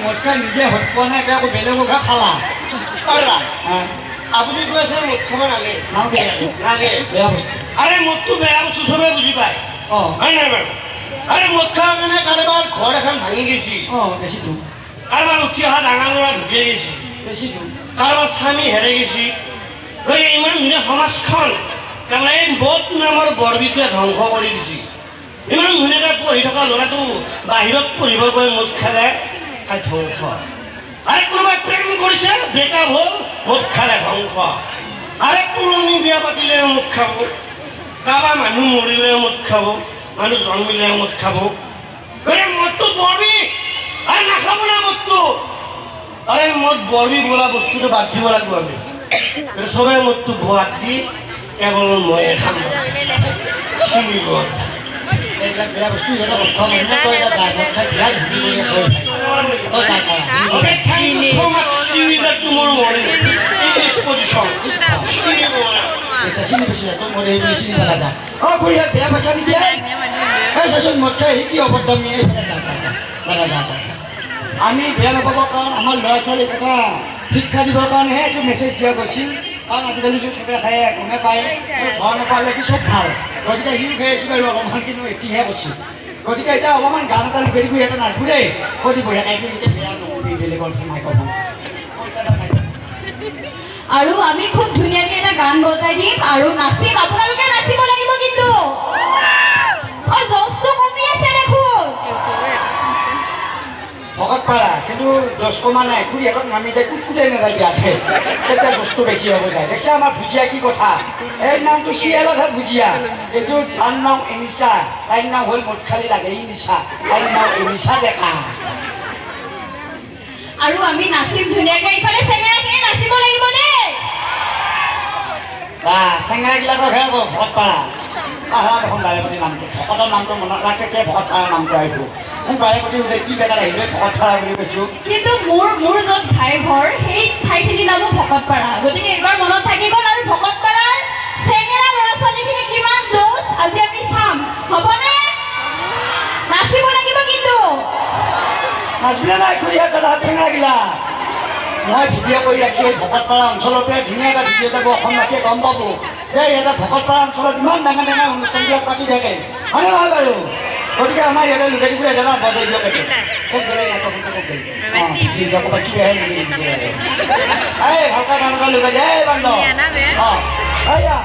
মদ খাই নিজে হত পোৱা নাই এতিয়া আকৌ বেলেগকহে খালা আপুনি কৈ আছে মদ খাব নালাগে নালাগে বেয়া বস্তু আৰে মদটো বেয়া বস্তু চবে বুজি পায় হয় নাই বাৰু আৰে মদ খোৱাৰ কাৰণে কাৰোবাৰ ঘৰ এখন ভাঙি গৈছে বেছিটো কাৰোবাৰ উঠি অহা ডাঙৰ ল'ৰা ঢুকিয়াই গৈছে বেছিটো কাৰোবাৰ স্বামী হেৰাই গৈছে গতিকে ইমান ধুনীয়া সমাজখন তাৰমানে এই মদ নামৰ গৰ্বিটোৱে ধ্বংস কৰি দিছে ইমান ধুনীয়াকৈ পঢ়ি থকা ল'ৰাটো বাহিৰত পঢ়িব গৈ মদ খালে খাই ধ্বংস আৰে কোনোবাই প্ৰেম কৰিছে ব্ৰেকআপ হ'ল মদ খালে ধ্বংস আৰে পুৰণি বিয়া পাতিলে মদ খাব কাৰোবাৰ মানুহ মৰিলে মদ খাব মানুহ জন্মিলে মদ খাব গতিকে মদটো বৰবি আৰে নাখাব না মদটো আৰে মদ বৰবি বোলা বস্তুটো বাদ দিব লাগিব আমি চবে মদটো বাদ দি কেৱল ময়ে খাম চিনিব এইবিলাক বেয়া বস্তু সিহঁতে মদ খোৱা মানুহ তই এটা যায় মদ খাই বিৰাট ভুগি কৰি আছ তই যায় খা Okay, thank you so much. See you there tomorrow morning in this position. চিনি পাইছোঁ তোৰ মদ এইবিলাক চিনি পেলা যা খুৰী বেয়া পইচা নিদিয়ে এই চাচোন মদ খাই কি অভদ্ৰামী এইফালে যা আমি বেয়া নাপাব কাৰণ আমাৰ ল'ৰা ছোৱালীক এটা শিক্ষা দিবৰ কাৰণেহে এইটো মেছেজ দিয়া গৈছিল কাৰণ আজিকালি চবে খাই গমে পায় ঘৰ নাপালে কি চব ভাল গতিকে সিও খাই আছোঁ বাৰু অলপমান কিন্তু এতিয়াহে কৈছোঁ গতিকে এতিয়া অলপমান গান এটা লুকাই দিব ইয়াতে নাচবো দেই কৈ দিব ৰেকাইটো এতিয়া বেয়া নকবি বেলেগৰ মাইকৰ আৰু আমি খুব ধুনীয়াকৈ এটা গান বজাই দিম আৰু নাচিম আপোনালোকে নাচিব লাগিব কিন্তু জজটো কমি আছে দেখোন ভকতপাৰা কিন্তু জজ কমা নাই খুৰী আগত নামি যায় কুটকুটাই নেদাগি আছে তেতিয়া জজটো বেছি হ'ব যায় দেখিছা আমাৰ ভুজিয়া কি কথা এই নামটো চিৰিয়েলতহে ভুজিয়া এইটো যাৰ নাম এনিশা তাইৰ নাম হ'ল মদ খালি লাগে ই নিশা তাইৰ নাম এনিশা ডেকা আৰু আমি নাচিম ধুনীয়াকৈ ইফালে চেঙেৰাখিনি নাচিব লাগিব দেই চেঙেৰাবিলাককহে আকৌ ভকতপাৰা পাহৰা দেখোন বাৰেপতি নামটো ভকতৰ নামটো মনত ৰাখে ভকতপাৰা নামটো আহিব মোক বাৰেপতি সুধে কি জেগাত আহিলে ভকতপাৰা বুলি কৈছোঁ কিন্তু মোৰ য'ত ঠাই ঘৰ সেই ঠাইখিনিৰ নামো ভকতপাৰা গতিকে এইবাৰ মনত থাকি গ'ল আৰু ভকতপাৰাৰ চেঙেৰা ল'ৰা ছোৱালীখিনি কিমান জোচ আজি আমি চাম হ'বনে নাচিব লাগিব কিন্তু নাচবিনে নাই খুৰী এটা চেঙেৰাগিলা মই ভিডিঅ' কৰি ৰাখিছোঁ এই ভকতপাৰা অঞ্চলৰ পৰা ধুনীয়া এটা ভিডিঅ' যাব অসমবাসীয়ে গম পাব যে ইয়াতে ভকতপাৰা অঞ্চলত ইমান ডাঙৰ ডাঙৰ অনুষ্ঠানবিলাক পাতি থাকে হয়নে নহয় বাৰু গতিকে আমাৰ ইয়াতে লুকাই দিবলৈ এটা বজাই দিয়ক এইটো ক'ত গ'লে ঠিক ক'ৰবাত কি আহে এই ভালকৈ গান এটা লুকাই দিয়ে এই বান্ধৱ এইয়া